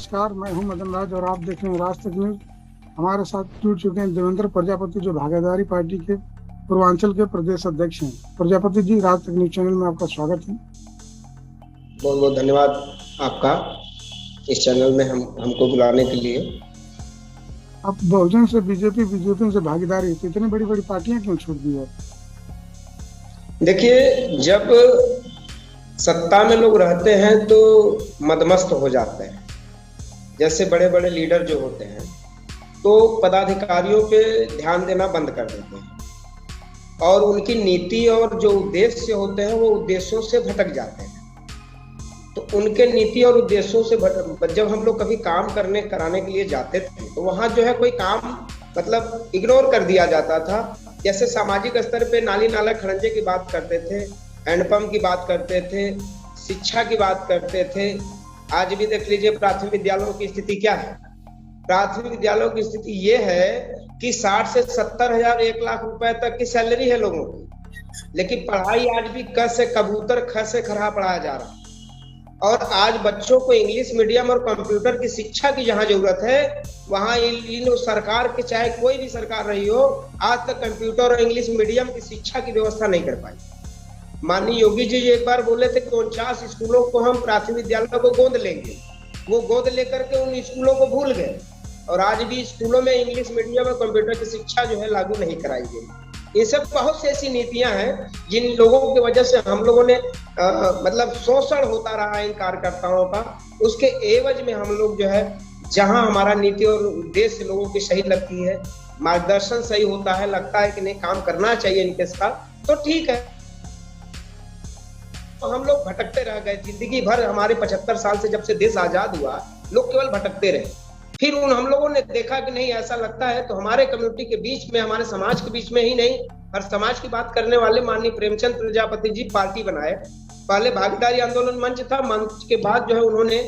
नमस्कार, मैं हूं मदन राज और आप देख रहे हैं राज तक न्यूज। हमारे साथ जुड़ चुके हैं देवेंद्र प्रजापति, जो भागीदारी पार्टी के पूर्वांचल के प्रदेश अध्यक्ष हैं। प्रजापति जी, राज तक न्यूज चैनल में आपका स्वागत है। बहुत बहुत धन्यवाद आपका इस चैनल में हमको बुलाने के लिए। अब बहुजन से बीजेपी, बीजेपी से भागीदारी, तो इतनी बड़ी बड़ी पार्टियां क्यों छोड़ दी है? देखिए, जब सत्ता में लोग रहते हैं तो मदमस्त हो जाते हैं। जैसे बड़े बड़े लीडर जो होते हैं तो पदाधिकारियों पे ध्यान देना बंद कर देते हैं और उनकी नीति और जो उद्देश्य होते हैं वो उद्देश्यों से भटक जाते हैं। तो उनके नीति और उद्देश्यों से जब हम लोग कभी काम कराने के लिए जाते थे तो वहां जो है कोई काम मतलब इग्नोर कर दिया जाता था। जैसे सामाजिक स्तर पे नाली नाला खड़ंजे की बात करते थे, हैंडपंप की बात करते थे, शिक्षा की बात करते थे। आज भी देख लीजिए प्राथमिक विद्यालयों की स्थिति क्या है। प्राथमिक विद्यालयों की स्थिति ये है कि 60 से 70 हजार 1 लाख रुपए तक की सैलरी है लोगों की, लेकिन पढ़ाई आज भी क से कबूतर, ख से खरहा पढ़ाया जा रहा है। और आज बच्चों को इंग्लिश मीडियम और कंप्यूटर की शिक्षा की जहां जरूरत है वहां इन सरकार के, चाहे कोई भी सरकार रही हो, आज तक कंप्यूटर और इंग्लिश मीडियम की शिक्षा की व्यवस्था नहीं कर पाई। माननीय योगी जी एक बार बोले थे कि 49 स्कूलों को हम प्राथमिक विद्यालयों को गोद लेंगे। वो गोद लेकर के उन स्कूलों को भूल गए और आज भी स्कूलों में इंग्लिश मीडियम और कंप्यूटर की शिक्षा जो है लागू नहीं कराई गई। ये सब बहुत सी ऐसी नीतियां हैं जिन लोगों की वजह से हम लोगों ने मतलब शोषण होता रहा इन कार्यकर्ताओं का। उसके एवज में हम लोग जो है, जहां हमारा नीति और उद्देश्य लोगों की सही लगती है, मार्गदर्शन सही होता है, लगता है कि नहीं काम करना चाहिए इनके साथ, तो ठीक है। तो हम लोग भटकते रह गए जिंदगी भर। हमारे 75 साल से जब से देश आजाद हुआ, लोग केवल भटकते रहे। फिर हम लोगों ने देखा कि नहीं ऐसा लगता है, तो हमारे कम्युनिटी के बीच में, हमारे समाज के बीच में ही नहीं, हर समाज की बात करने वाले माननीय प्रेमचंद प्रजापति जी पार्टी बनाए। पहले भागीदारी आंदोलन मंच था, मंच के बाद जो है उन्होंने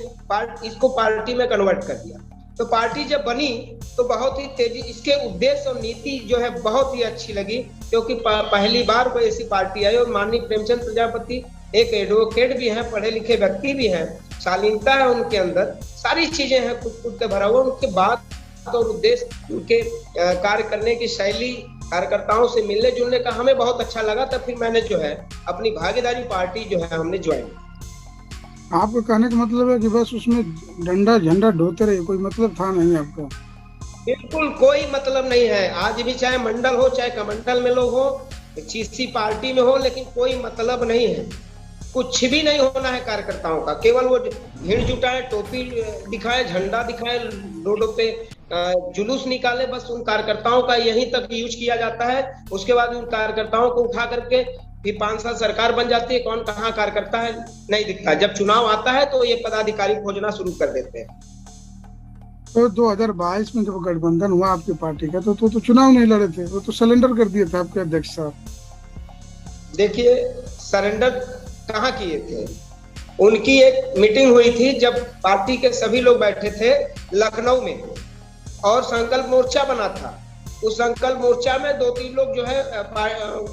इसको पार्टी में कन्वर्ट कर दिया। तो पार्टी जब बनी तो बहुत ही तेजी, इसके उद्देश्य और नीति जो है बहुत ही अच्छी लगी, क्योंकि पहली बार कोई ऐसी पार्टी आई। और माननीय प्रेमचंद प्रजापति एक एडवोकेट भी हैं, पढ़े लिखे व्यक्ति भी हैं, शालीनता है उनके अंदर, सारी चीजें हैं खुद के भरा हुआ। उनके बात और उद्देश्य, उनके कार्य करने की शैली, कार्यकर्ताओं से मिलने जुलने का हमें बहुत अच्छा लगा। तब फिर मैंने जो है अपनी भागीदारी पार्टी जो है हमने ज्वाइन। आपका कहने का मतलब है कि बस उसमें डंडा झंडा ढोते रहे, कोई मतलब था नहीं आपका? बिल्कुल कोई मतलब नहीं है। आज भी चाहे मंडल हो, चाहे कमंडल में लोग हो, किसी पार्टी में हो, लेकिन कोई मतलब नहीं है। कुछ भी नहीं होना है कार्यकर्ताओं का। केवल वो भीड़ जुटाए, टोपी दिखाए, झंडा दिखाए, रोडों पे जुलूस निकाले, बस उन कार्यकर्ताओं का यहीं तक यूज किया जाता है। उसके बाद उन कार्यकर्ताओं को उठा करके फिर 5 साल सरकार बन जाती है, कौन कहाँ कार्यकर्ता है नहीं दिखता। जब चुनाव आता है तो ये पदाधिकारी खोजना शुरू कर देते हैं। तो 2022 में जब गठबंधन हुआ आपकी पार्टी का, तो चुनाव नहीं लड़े थे, वो तो सरेंडर कर दिए थे आपके अध्यक्ष साहब। देखिए, सरेंडर कहाँ किए थे? उनकी एक मीटिंग हुई थी जब पार्टी के सभी लोग बैठे थे लखनऊ में और संकल्प मोर्चा बना था। उस संकल्प मोर्चा में 2-3 लोग जो है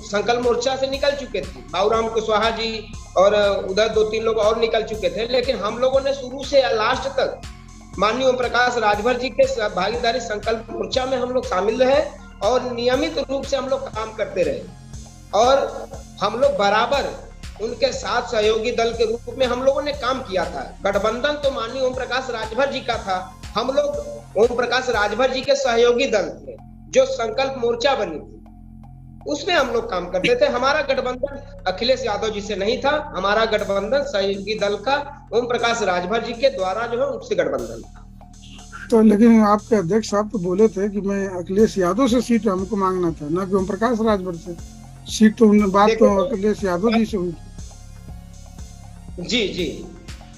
संकल्प मोर्चा से निकल चुके थे। बाबूराम कुशवाहा जी और उधर 2-3 लोग और निकल चुके थे, लेकिन हम लोगों ने शुरू से लास्ट तक माननीय ओम प्रकाश राजभर जी के भागीदारी संकल्प मोर्चा में हम लोग शामिल रहे और नियमित रूप से हम लोग काम करते रहे। और हम लोग बराबर उनके साथ सहयोगी दल के रूप में हम लोगों ने काम किया था। गठबंधन तो माननीय ओम प्रकाश राजभर जी का था, हम लोग ओम प्रकाश राजभर जी के सहयोगी दल थे। जो संकल्प मोर्चा बनी थी उसमें हम लोग काम करते थे। हमारा गठबंधन अखिलेश यादव जी से नहीं था, हमारा गठबंधन सहयोगी दल का ओम प्रकाश राजभर जी के द्वारा जो है उनसे गठबंधन था। तो लेकिन आपके अध्यक्ष साहब तो बोले थे कि मैं अखिलेश यादव से सीट हमको मांगना था, ना कि ओम प्रकाश राजभर से सीट। तो बात तो अखिलेश यादव जी से हुई। जी,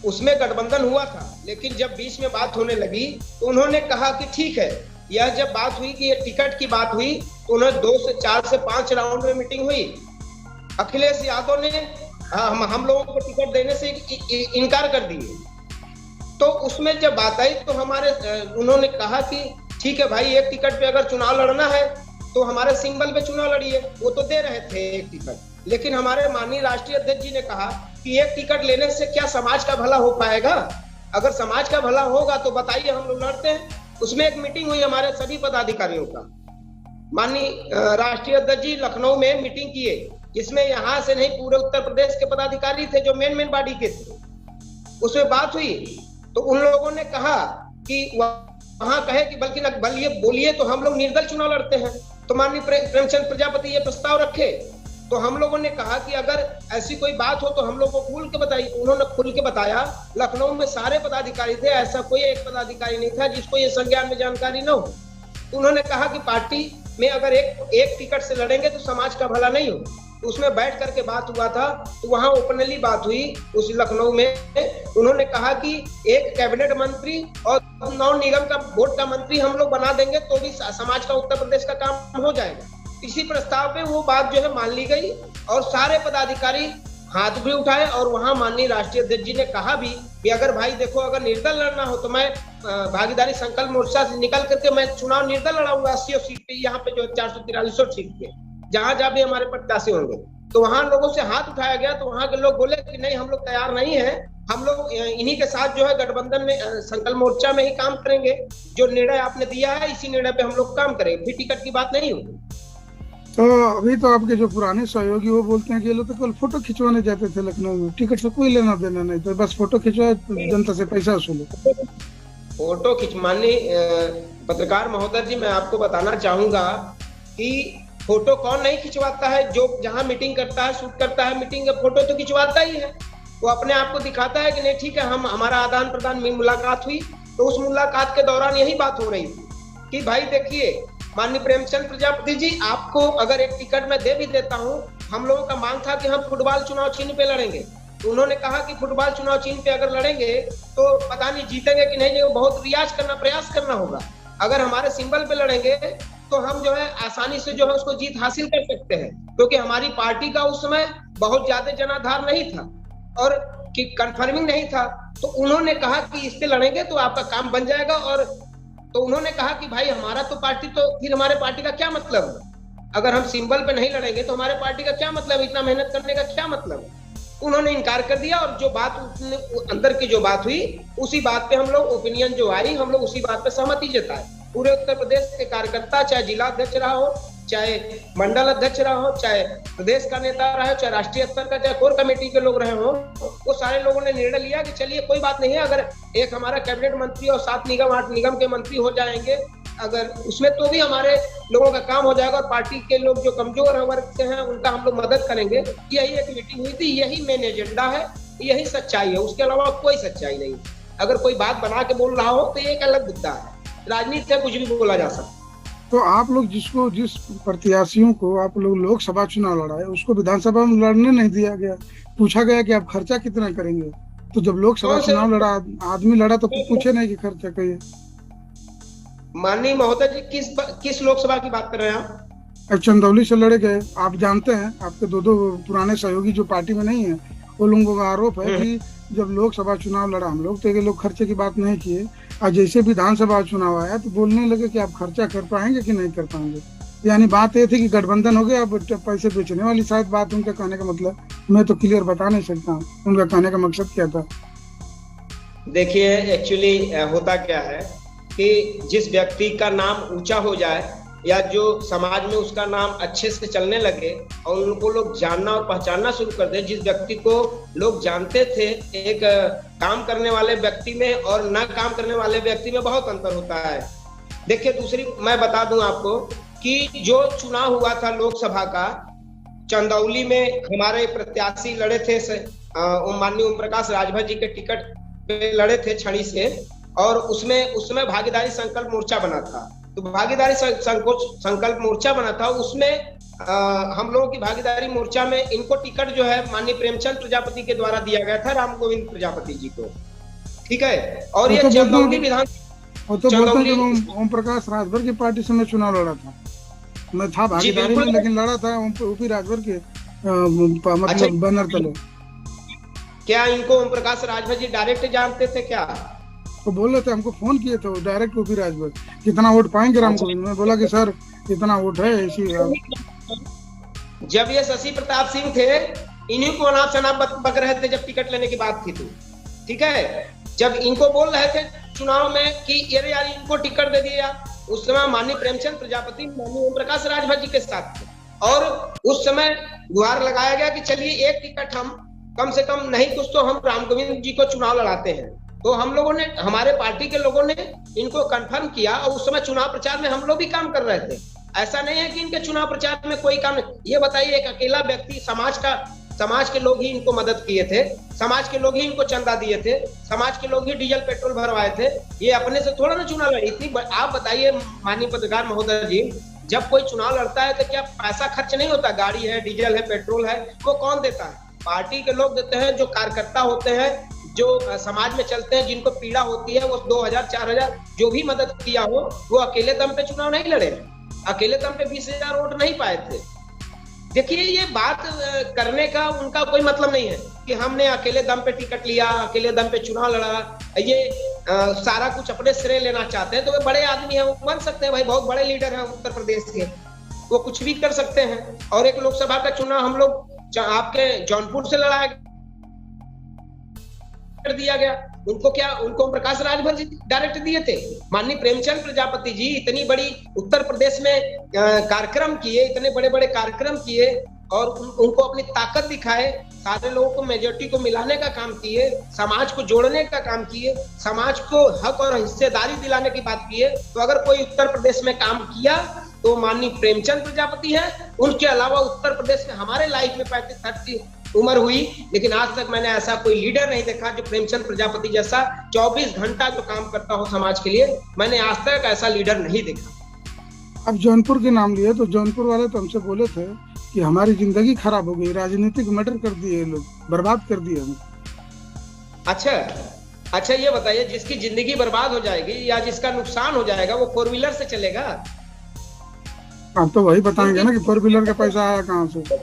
उसमें गठबंधन हुआ था, लेकिन जब बीच में बात होने लगी तो उन्होंने कहा कि ठीक है। यह जब बात हुई कि ये टिकट की बात हुई तो उन्हें 2 से 4 से 5 राउंड में मीटिंग हुई। अखिलेश यादव ने हम लोगों को टिकट देने से इनकार कर दिए। तो उसमें जब बात आई तो उन्होंने कहा कि ठीक है भाई, एक टिकट पे अगर चुनाव लड़ना है तो हमारे सिंबल पे चुनाव लड़िए। वो तो दे रहे थे एक टिकट, लेकिन हमारे माननीय राष्ट्रीय अध्यक्ष जी ने कहा कि एक टिकट लेने से क्या समाज का भला हो पाएगा? अगर समाज का भला होगा तो बताइए, हम लोग लड़ते हैं। उसमें एक मीटिंग हुई हमारे सभी पदाधिकारियों का, माननीय राष्ट्रीय अध्यक्ष जी लखनऊ में मीटिंग किए, जिसमें यहाँ से नहीं पूरे उत्तर प्रदेश के पदाधिकारी थे जो मेन बॉडी के थे। उसमें बात हुई तो उन लोगों ने कहा कि वहां कहे कि बल्कि न बोलिए तो हम लोग निर्दल चुनाव लड़ते हैं। तो माननीय प्रेमचंद प्रजापति ये प्रस्ताव रखे, तो हम लोगों ने कहा कि अगर ऐसी कोई बात हो तो हम लोग को खुल के बताइए। उन्होंने खुल के बताया, लखनऊ में सारे पदाधिकारी थे, ऐसा कोई एक पदाधिकारी नहीं था जिसको ये संज्ञान में जानकारी न हो। तो उन्होंने कहा कि पार्टी में अगर एक टिकट से लड़ेंगे तो समाज का भला नहीं हो। तो उसमें बैठ करके बात हुआ था, तो वहां ओपनली बात हुई उस लखनऊ में। उन्होंने कहा कि एक कैबिनेट मंत्री और 9 निगम का बोर्ड का मंत्री हम लोग बना देंगे तो भी समाज का, उत्तर प्रदेश का काम हो जाएगा। इसी प्रस्ताव पे वो बात जो है मान ली गई और सारे पदाधिकारी हाथ भी उठाए। और वहां माननीय राष्ट्रीय अध्यक्ष जी ने कहा भी कि अगर भाई देखो, अगर निर्दल लड़ना हो तो मैं भागीदारी संकल्प मोर्चा से निकल करके मैं चुनाव निर्दल लड़ाऊंगा 80 सीट पे, यहाँ पे जो 443 सीट पे, जहां जहां भी हमारे प्रत्याशी होंगे। तो वहां लोगों से हाथ उठाया गया, तो वहां के लोग बोले कि नहीं, हम लोग तैयार नहीं है, हम लोग इन्हीं के साथ जो है गठबंधन में संकल्प मोर्चा में ही काम करेंगे। जो निर्णय आपने दिया है इसी निर्णय पे हम लोग काम करेंगे, फिर टिकट की बात नहीं होगी। तो अभी तो आपके जो पुराने सहयोगी वो बोलते हैं कि ये लोग तो कल फोटो खिंचवाने जाते थे लखनऊ में, टिकट से कोई लेना देना नहीं, तो बस फोटो खिंचवाए, जनता से पैसा वसूले। फोटो खिंचवाने, पत्रकार महोदय जी, मैं आपको बताना चाहूंगा कि फोटो कौन नहीं खिंचवाता है? जो जहां मीटिंग करता है, शूट करता है मीटिंग का फोटो तो खिंचवाता ही है। वो अपने आप को दिखाता है कि नहीं ठीक है, हम हमारा आदान प्रदान में मुलाकात हुई, तो उस मुलाकात के दौरान यही बात हो रही थी कि भाई देखिए माननीय प्रेमचंद प्रजापति जी, आपको अगर एक टिकट मैं दे भी देता हूं, हम लोगों का मांग था कि हम फुटबॉल चुनाव चिन्ह पे लड़ेंगे। तो उन्होंने कहा कि फुटबॉल चुनाव चिन्ह पे अगर लड़ेंगे तो पता नहीं जीतेंगे कि नहीं, वो बहुत रियाज करना, प्रयास करना होगा। अगर हमारे सिंबल पे लड़ेंगे तो हम जो है आसानी से जो है उसको जीत हासिल कर सकते हैं, क्योंकि हमारी पार्टी का उस समय बहुत ज्यादा जनाधार नहीं था और कि कंफर्मिंग नहीं था। तो उन्होंने कहा कि इस पे लड़ेंगे तो आपका काम बन जाएगा। और तो उन्होंने कहा कि भाई हमारा तो पार्टी, तो फिर हमारे पार्टी का क्या मतलब? अगर हम सिंबल पे नहीं लड़ेंगे तो हमारे पार्टी का क्या मतलब? इतना मेहनत करने का क्या मतलब? उन्होंने इनकार कर दिया और जो बात अंदर की जो बात हुई उसी बात पे हम लोग, ओपिनियन जो आई, हम लोग उसी बात पे सहमति जताए। पूरे उत्तर प्रदेश के कार्यकर्ता, चाहे जिला अध्यक्ष रहा हो, चाहे मंडल अध्यक्ष रहा हो, चाहे प्रदेश का नेता रहा हो, चाहे राष्ट्रीय स्तर का, चाहे कोर कमेटी के लोग रहे हो, वो सारे लोगों ने निर्णय लिया कि चलिए कोई बात नहीं है, अगर एक हमारा कैबिनेट मंत्री और 7 निगम 8 निगम के मंत्री हो जाएंगे अगर उसमें, तो भी हमारे लोगों का काम हो जाएगा और पार्टी के लोग जो कमजोर वर्ग से हैं उनका हम लोग मदद करेंगे। यही एक मीटिंग हुई थी, यही मेन एजेंडा है, यही सच्चाई है, उसके अलावा कोई सच्चाई नहीं। अगर कोई बात बना के बोल रहा हो तो ये एक अलग मुद्दा है, राजनीति से कुछ भी बोला जा सकता। तो आप लोग जिस प्रत्याशियों को आप लोग लोकसभा चुनाव लड़ाए, उसको विधानसभा में लड़ने नहीं दिया गया। पूछा गया कि आप खर्चा कितना करेंगे, तो जब लोकसभा चुनाव लड़ा, आदमी लड़ा, तो पूछे नहीं कि खर्चा कहिए। माननीय महोदय जी, किस लोकसभा की बात कर रहे हैं आप? चंदौली से लड़े गए, आप जानते हैं, आपके दो पुराने सहयोगी जो पार्टी में नहीं है, वो लोगों का आरोप है कि जब लोकसभा चुनाव लड़ा हम लोग तो ये लोग खर्चे की बात नहीं किए, और जैसे विधानसभा चुनाव आया तो बोलने लगे कि आप खर्चा कर पाएंगे कि नहीं कर पाएंगे। यानी बात ये थी कि गठबंधन हो गया, अब पैसे बेचने वाली शायद बात उनका कहने का मतलब, मैं तो क्लियर बता नहीं सकता उनका कहने का मकसद क्या था। देखिए एक्चुअली होता क्या है कि जिस व्यक्ति का नाम ऊंचा हो जाए या जो समाज में उसका नाम अच्छे से चलने लगे और उनको लोग जानना और पहचानना शुरू कर दे, जिस व्यक्ति को लोग जानते थे, एक काम करने वाले व्यक्ति में और ना काम करने वाले व्यक्ति में बहुत अंतर होता है। देखिए दूसरी मैं बता दूं आपको कि जो चुनाव हुआ था लोकसभा का, चंदौली में हमारे प्रत्याशी लड़े थे, माननीय ओम प्रकाश राजभर जी के टिकट पे लड़े थे छड़ी से, और उसमें भागीदारी संकल्प मोर्चा बना था। तो भागीदारी संकल्प मोर्चा बना था, उसमें हम लोगों की भागीदारी मोर्चा में इनको टिकट जो है माननीय प्रेमचंद प्रजापति के द्वारा दिया गया था, राम गोविंद प्रजापति जी को, ठीक है। और ये चंदौली विधान, ओम प्रकाश राजभर की पार्टी से मैं चुनाव लड़ा था, मैं था भागीदारी में, लेकिन लड़ा था ओपी राजभर के मतलब बैनर तले। क्या इनको ओम प्रकाश राजभर जी डायरेक्ट जानते थे क्या? तो बोल रहे थे, हमको फोन किए थे डायरेक्ट ओपी राजभर, कितना वोट पाएंगे राम गोविंद। मैं बोला कि सर इतना वोट है ऐसी। जब ये शशि प्रताप सिंह थे, इन्हीं को अनाप शनाप बक रहे थे जब टिकट लेने की बात थी, तो ठीक है। जब इनको बोल रहे थे चुनाव में कि अरे यार इनको टिकट दे दिया, उस समय माननीय प्रेमचंद प्रजापति माननीय ओम प्रकाश राजभर जी के साथ थे, और उस समय गुहार लगाया गया कि चलिए एक टिकट हम कम से कम नहीं कुछ तो हम राम गोविंद जी को चुनाव लड़ाते हैं। तो हम लोगों ने, हमारे पार्टी के लोगों ने इनको कंफर्म किया, और उस समय चुनाव प्रचार में हम लोग भी काम कर रहे थे। ऐसा नहीं है कि इनके चुनाव प्रचार में कोई काम नहीं। ये बताइए, एक अकेला व्यक्ति, समाज के लोग ही इनको मदद किए थे, समाज के लोग ही इनको चंदा दिए थे, समाज के लोग ही डीजल पेट्रोल भरवाए थे। ये अपने से थोड़ा ना चुनाव लड़ी थी। आप बताइए माननीय पत्रकार महोदय जी, जब कोई चुनाव लड़ता है तो क्या पैसा खर्च नहीं होता? गाड़ी है, डीजल है, पेट्रोल है, वो कौन देता है? पार्टी के लोग देते हैं, जो कार्यकर्ता होते हैं, जो समाज में चलते हैं, जिनको पीड़ा होती है, वो 2000 4000 जो भी मदद किया हो, वो अकेले दम पे चुनाव नहीं लड़े, अकेले दम पे 20,000 वोट नहीं पाए थे। देखिए, ये बात करने का उनका कोई मतलब नहीं है कि हमने अकेले दम पे टिकट लिया, अकेले दम पे चुनाव लड़ा, ये सारा कुछ अपने श्रेय लेना चाहते हैं। तो वे बड़े आदमी हैं, वो बन सकते हैं भाई, बहुत बड़े लीडर हैं उत्तर प्रदेश के, वो कुछ भी कर सकते हैं। और एक लोकसभा का चुनाव हम लोग आपके जौनपुर से लड़ाया कर दिया गया, उनको क्या, उनको प्रकाश राजभर जी डायरेक्ट दिए थे? माननीय प्रेमचंद प्रजापति जी इतनी बड़ी उत्तर प्रदेश में कार्यक्रम किए, इतने बड़े बड़े कार्यक्रम किए, और उनको अपनी ताकत दिखाए, सारे लोगों को मेजोरिटी को मिलाने का काम किए, समाज को जोड़ने का काम किए, समाज को हक और हिस्सेदारी दिलाने की बात किए। तो अगर कोई उत्तर प्रदेश में काम किया तो माननीय प्रेमचंद प्रजापति है। उनके अलावा उत्तर प्रदेश में हमारे लाइफ में 35-30 उम्र हुई, लेकिन आज तक मैंने ऐसा कोई लीडर नहीं देखा जो प्रेमचंद प्रजापति जैसा 24 घंटा जो काम करता हो समाज के लिए। मैंने आज तक ऐसा लीडर नहीं देखा। अब जौनपुर के नाम लिए तो जौनपुर वाले तो हमसे बोले थे कि हमारी जिंदगी खराब हो गई, राजनीतिक मर्डर कर दिए लोग, बर्बाद कर दिए हम। अच्छा, ये बताइए, जिसकी जिंदगी बर्बाद हो जाएगी या जिसका नुकसान हो जाएगा, वो 4 व्हीलर से चलेगा? आप तो वही बताएंगे ना कि 4 व्हीलर का पैसा आया कहाँ से।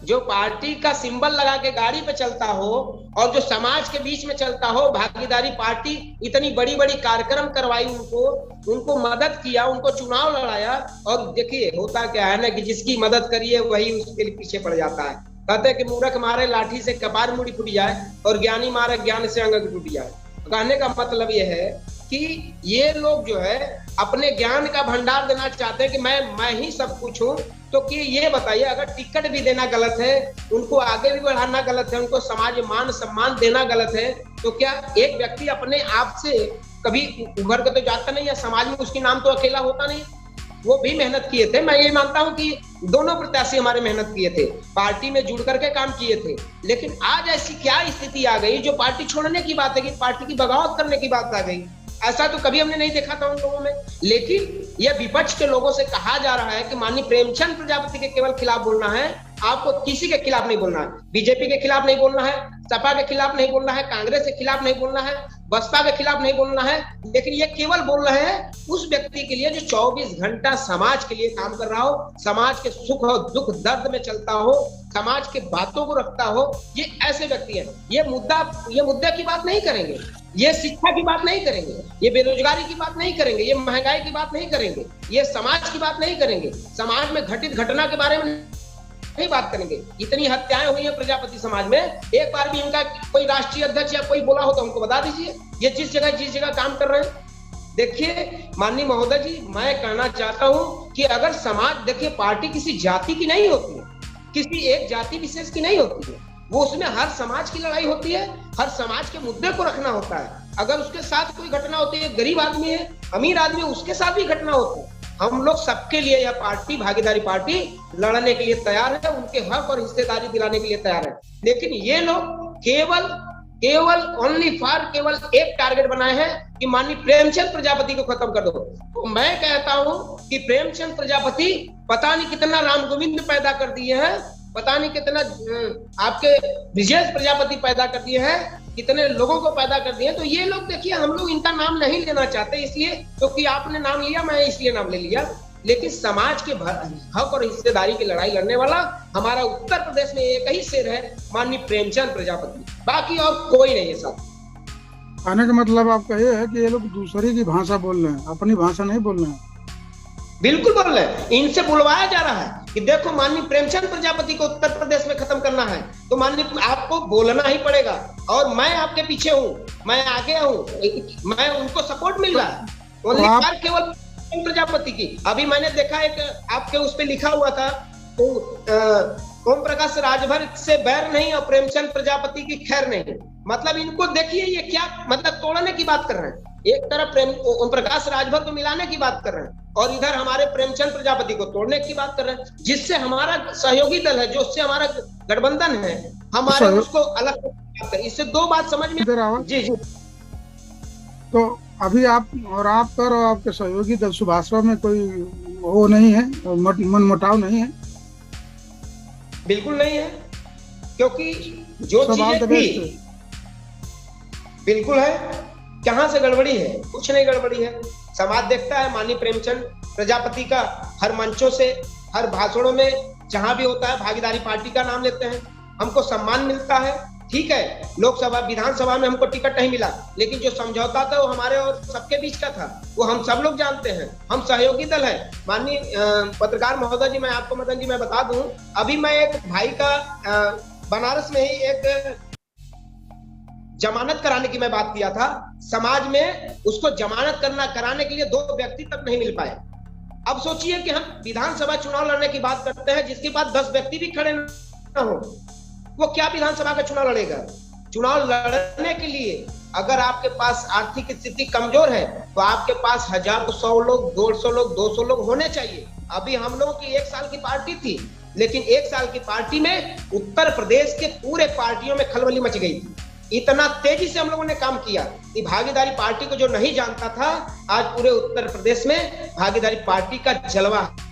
जो पार्टी का सिंबल लगा के गाड़ी पे चलता हो और जो समाज के बीच में चलता हो, भागीदारी पार्टी इतनी बड़ी बड़ी कार्यक्रम करवाई, उनको मदद किया, उनको चुनाव लड़ाया। और देखिए होता क्या है ना कि जिसकी मदद करिए वही उसके पीछे पड़ जाता है। कहते हैं कि मूर्ख मारे लाठी से कपार मुड़ी फूट जाए और ज्ञानी मारे ज्ञान से अंग टूट जाए। कहने का मतलब ये है कि ये लोग जो है अपने ज्ञान का भंडार देना चाहते हैं कि मैं ही सब कुछ हूँ। तो कि ये बताइए, अगर टिकट भी देना गलत है, उनको आगे भी बढ़ाना गलत है, उनको समाज मान सम्मान देना गलत है, तो क्या एक व्यक्ति अपने आप से कभी उभर के तो जाता नहीं है? समाज में उसकी नाम तो अकेला होता नहीं, वो भी मेहनत किए थे। मैं ये मानता हूँ कि दोनों प्रत्याशी हमारे मेहनत किए थे, पार्टी में जुड़ करके काम किए थे। लेकिन आज ऐसी क्या स्थिति आ गई जो पार्टी छोड़ने की बात है कि पार्टी की बगावत करने की बात आ गई? ऐसा तो कभी हमने नहीं देखा था उन लोगों में। लेकिन यह विपक्ष के लोगों से कहा जा रहा है कि माननीय प्रेमचंद प्रजापति के केवल खिलाफ बोलना है, आपको किसी के खिलाफ नहीं बोलना है, बीजेपी के खिलाफ नहीं बोलना है, सपा के खिलाफ नहीं बोलना है, कांग्रेस के खिलाफ नहीं बोलना है, बसपा के खिलाफ नहीं बोलना है। लेकिन ये केवल बोल रहे हैं उस व्यक्ति के लिए जो 24 घंटा समाज के लिए काम कर रहा हो, समाज के सुख और दुख दर्द में चलता हो, समाज के बातों को रखता हो। ये ऐसे व्यक्ति हैं। ये मुद्दा की बात नहीं करेंगे, ये शिक्षा की बात नहीं करेंगे, ये बेरोजगारी की बात नहीं करेंगे, ये महंगाई की बात नहीं करेंगे, ये समाज की बात नहीं करेंगे, समाज में घटित घटना के बारे में नहीं बात करेंगे। इतनी हत्याएं हुई हैं प्रजापति समाज में, एक बार भी इनका कोई राष्ट्रीय अध्यक्ष या कोई बोला हो तो हमको बता दीजिए। ये जिस जगह काम कर रहे हैं। देखिए माननीय महोदय जी, मैं कहना चाहता हूं कि अगर समाज, देखिए पार्टी किसी जाति की नहीं होती है, किसी एक जाति विशेष की नहीं होती है, वो उसमें हर समाज की लड़ाई होती है, हर समाज के मुद्दे को रखना होता है। अगर उसके साथ कोई घटना होती है, गरीब आदमी है, अमीर आदमी है, उसके साथ भी घटना होती है। हम लोग सबके लिए यह पार्टी, भागीदारी पार्टी लड़ने के लिए तैयार है, उनके हक और हिस्सेदारी दिलाने के लिए तैयार है। लेकिन ये लोग केवल ओनली फॉर केवल एक टारगेट बनाए हैं कि माननीय प्रेमचंद प्रजापति को खत्म कर दो। तो मैं कहता हूं कि प्रेमचंद प्रजापति पता नहीं कितना राम गोविंद पैदा कर दिए हैं, पता नहीं कितना आपके ब्रिजेश प्रजापति पैदा कर दिए हैं, कितने लोगों को पैदा कर दिए। तो ये लोग देखिए, हम लोग इनका नाम नहीं लेना चाहते, इसलिए क्योंकि आपने नाम लिया, मैं इसलिए नाम ले लिया। लेकिन समाज के हक और हिस्सेदारी की लड़ाई लड़ने वाला हमारा उत्तर प्रदेश में एक ही शेर है, माननीय प्रेमचंद प्रजापति, बाकी और कोई नहीं है साहब। कहने का मतलब आपका ये है कि ये लोग दूसरे की भाषा बोल रहे हैं, अपनी भाषा नहीं बोल रहे हैं। बिल्कुल बोल रहे हैं, इनसे बुलवाया जा रहा है कि देखो माननीय प्रेमचंद प्रजापति को उत्तर प्रदेश में खत्म करना है तो माननीय आपको बोलना ही पड़ेगा, और मैं आपके पीछे हूँ, मैं आगे हूँ, मैं उनको सपोर्ट मिल रहा है। ओनली आप बार केवल प्रजापति की। अभी मैंने देखा एक आपके उस पे लिखा हुआ था तो ओम प्रकाश राजभर से बैर नहीं और प्रेमचंद प्रजापति की खैर नहीं। मतलब इनको देखिए ये क्या मतलब तोड़ने की बात कर रहे हैं, एक तरफ ओम प्रकाश राजभर को मिलाने की बात कर रहे हैं और इधर हमारे प्रेमचंद प्रजापति को तोड़ने की बात कर रहे हैं, जिससे हमारा सहयोगी दल है, जो उससे हमारा गठबंधन है, हमारे उसको अलग कर। इससे दो बात समझ में। जी जी। तो अभी आप और आप पर और आपके सहयोगी दल सुभाषवा में कोई वो नहीं है, मन मुटाव नहीं है? बिल्कुल नहीं है, क्योंकि जो चीजें थी बिल्कुल है। कहां से गड़बड़ी है? कुछ नहीं गड़बड़ी है। समाज देखता है माननीय प्रेमचंद प्रजापति का हर मंचों से, हर भाषणों में, जहां भी होता है भागीदारी पार्टी का नाम लेते हैं, हमको सम्मान मिलता है। ठीक है, लोकसभा विधानसभा में हमको टिकट नहीं मिला, लेकिन जो समझौता था वो हमारे और सबके बीच का था, वो हम सब लोग जानते हैं। हम सहयोगी दल है। माननीय पत्रकार महोदय जी, मैं आपको मदन जी मैं बता दूं, अभी मैं एक भाई का बनारस में ही एक जमानत कराने की मैं बात किया था, समाज में उसको जमानत कराने के लिए 2 व्यक्ति तक नहीं मिल पाए। अब सोचिए कि हम विधानसभा चुनाव लड़ने की बात करते हैं, जिसके पास 10 व्यक्ति भी खड़े न हो, वो क्या विधानसभा का चुनाव लड़ेगा? चुनाव लड़ने के लिए अगर आपके पास आर्थिक स्थिति कमजोर है तो आपके पास 1000, 100 लोग, 150 लोग, 200 लोग होने चाहिए। अभी हम लोगों की 1 साल की पार्टी थी, लेकिन 1 साल की पार्टी में उत्तर प्रदेश के पूरे पार्टियों में खलबली मच गई थी। इतना तेजी से हम लोगों ने काम किया कि भागीदारी पार्टी को जो नहीं जानता था, आज पूरे उत्तर प्रदेश में भागीदारी पार्टी का जलवा है।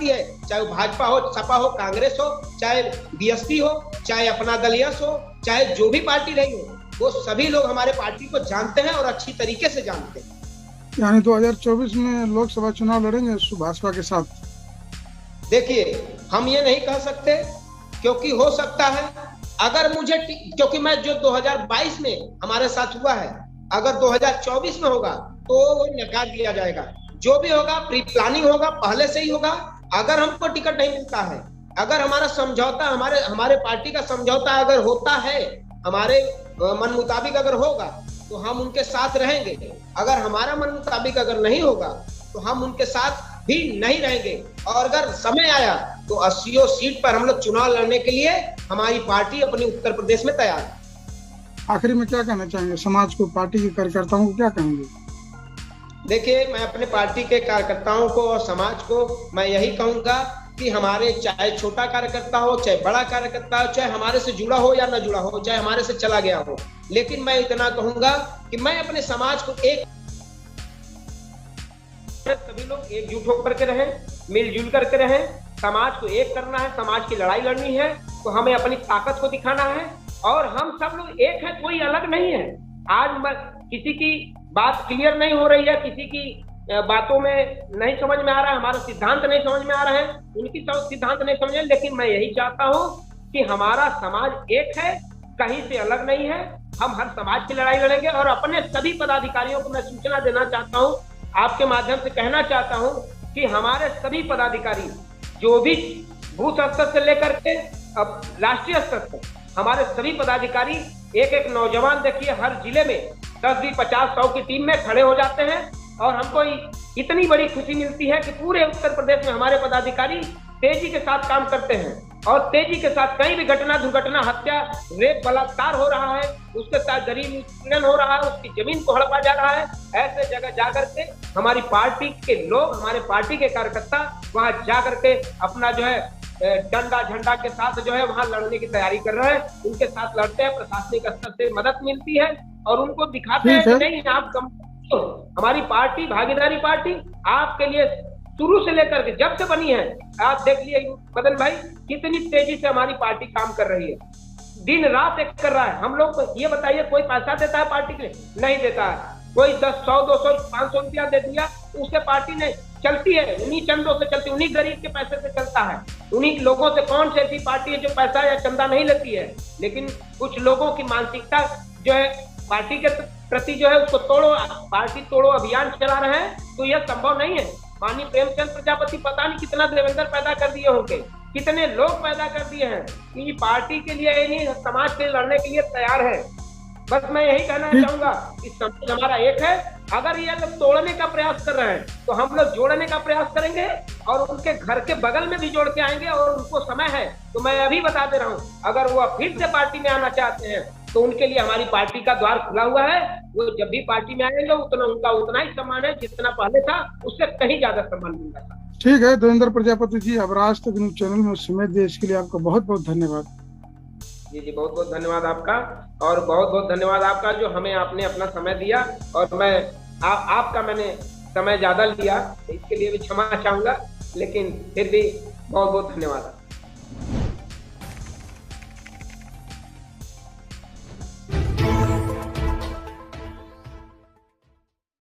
चाहे वो भाजपा हो, सपा हो, कांग्रेस हो, चाहे बीएसपी हो, चाहे अपना दल यस हो, चाहे जो भी पार्टी रही हो, वो सभी लोग हमारे पार्टी को जानते हैं और अच्छी तरीके से जानते हैं। यानी 2024 में लोकसभा चुनाव लड़ेंगे भाजपा के साथ? देखिए, हम ये नहीं कह सकते, क्योंकि हो सकता है अगर मुझे, क्योंकि मैं जो 2022 में हमारे साथ हुआ है, अगर 2024 में होगा तो वो नकार दिया जाएगा। जो भी होगा प्री प्लानिंग होगा, पहले से ही होगा। अगर हमको टिकट नहीं मिलता है, अगर हमारा समझौता, हमारे पार्टी का समझौता अगर होता है, हमारे मन मुताबिक अगर होगा तो हम उनके साथ रहेंगे। अगर हमारा मन मुताबिक अगर नहीं होगा तो हम उनके साथ भी नहीं रहेंगे। और अगर समय आया तो 80 सीट पर हम लोग चुनाव लड़ने के लिए हमारी पार्टी अपनी उत्तर प्रदेश में तैयार है। आखिरी में क्या कहना चाहेंगे समाज को, पार्टी के कार्यकर्ताओं को क्या कहेंगे? देखिए, मैं अपने पार्टी के कार्यकर्ताओं को और समाज को मैं यही कहूंगा कि हमारे चाहे छोटा कार्यकर्ता हो, चाहे बड़ा कार्यकर्ता हो, चाहे हमारे से जुड़ा हो या ना जुड़ा हो, चाहे हमारे से चला गया हो, लेकिन मैं इतना कहूंगा कि मैं अपने समाज को एक, सभी लोग एकजुट होकर के रहें, मिलजुल करके रहें। समाज को एक करना है, समाज की लड़ाई लड़नी है तो हमें अपनी ताकत को दिखाना है, और हम सब लोग एक है, कोई अलग नहीं है। आज किसी की बात क्लियर नहीं हो रही है, किसी की बातों में नहीं समझ में आ रहा है, हमारा सिद्धांत नहीं समझ में आ रहा है, उनकी सिद्धांत नहीं समझ, लेकिन मैं यही चाहता हूं कि हमारा समाज एक है, कहीं से अलग नहीं है। हम हर समाज की लड़ाई लड़ेंगे और अपने सभी पदाधिकारियों को मैं सूचना देना चाहता हूं, आपके माध्यम से कहना चाहता हूं कि हमारे सभी पदाधिकारी, जो भी बूथ स्तर से लेकर के अब राष्ट्रीय स्तर तक, हमारे सभी पदाधिकारी एक एक नौजवान, देखिए हर जिले में 10 भी 50 100 की टीम में खड़े हो जाते हैं, और हमको इतनी बड़ी खुशी मिलती है कि पूरे उत्तर प्रदेश में हमारे पदाधिकारी तेजी के साथ काम करते हैं, और तेजी के साथ कहीं भी घटना, दुर्घटना, हत्या, रेप, बलात्कार हो रहा है, उसके साथ गरीब उत्पीड़न हो रहा है, उसकी जमीन को हड़पा जा रहा है, ऐसे जगह जाकर के हमारी पार्टी के लोग, हमारे पार्टी के कार्यकर्ता वहां जाकर के अपना जो है डंडा झंडा के साथ जो है वहां लड़ने की तैयारी कर रहे हैं। उनके साथ लड़ते हैं, प्रशासनिक स्तर से मदद मिलती है और उनको दिखाते हैं कि नहीं, आप कम, हमारी पार्टी, भागीदारी पार्टी आपके लिए शुरू से लेकर के जब से बनी है, आप देख लिए मदन भाई कितनी तेजी से हमारी पार्टी काम कर रही है, दिन रात एक कर रहा है। हम लोग ये बताइए, कोई पैसा देता है पार्टी के लिए? नहीं देता है। कोई 10, 100, 200, 500 रुपया दे दिया, उससे पार्टी नहीं चलती है, उन्हीं चंदों से चलती, उन्हीं गरीब के पैसे से चलता है। उन्हीं लोगों से, कौन सी ऐसी पार्टी है जो पैसा या चंदा नहीं लेती है? लेकिन कुछ लोगों की मानसिकता जो है पार्टी के प्रति जो है उसको तोड़ो, पार्टी तोड़ो अभियान चला रहे हैं, तो तो यह संभव नहीं है। माननीय प्रेमचंद प्रजापति पता नहीं कितना देवेंद्र पैदा कर दिए होंगे, कितने लोग पैदा कर दिए हैं कि पार्टी के लिए नहीं, समाज के लिए लड़ने के लिए तैयार है। बस मैं यही कहना चाहूंगा, इस समाज हमारा एक है। अगर ये लोग तोड़ने का प्रयास कर रहे हैं तो हम लोग जोड़ने का प्रयास करेंगे और उनके घर के बगल में भी जोड़ के आएंगे। और उनको समय है तो मैं अभी बता दे रहा हूँ, अगर वो फिर से पार्टी में आना चाहते हैं तो उनके लिए हमारी पार्टी का द्वार खुला हुआ है। वो जब भी पार्टी में आएंगे उतना उनका उतना ही सम्मान है जितना पहले था, उससे कहीं ज्यादा सम्मान मिल रहा था। ठीक है देवेंद्र प्रजापति जी, अब राज तक न्यूज चैनल में समय दिए इसके लिए आपका बहुत बहुत धन्यवाद। जी बहुत बहुत धन्यवाद आपका, और बहुत बहुत धन्यवाद आपका जो हमें आपने अपना समय दिया। और मैं आपका मैंने समय ज्यादा लिया, इसके लिए भी क्षमा चाहूंगा, लेकिन फिर भी बहुत बहुत धन्यवाद।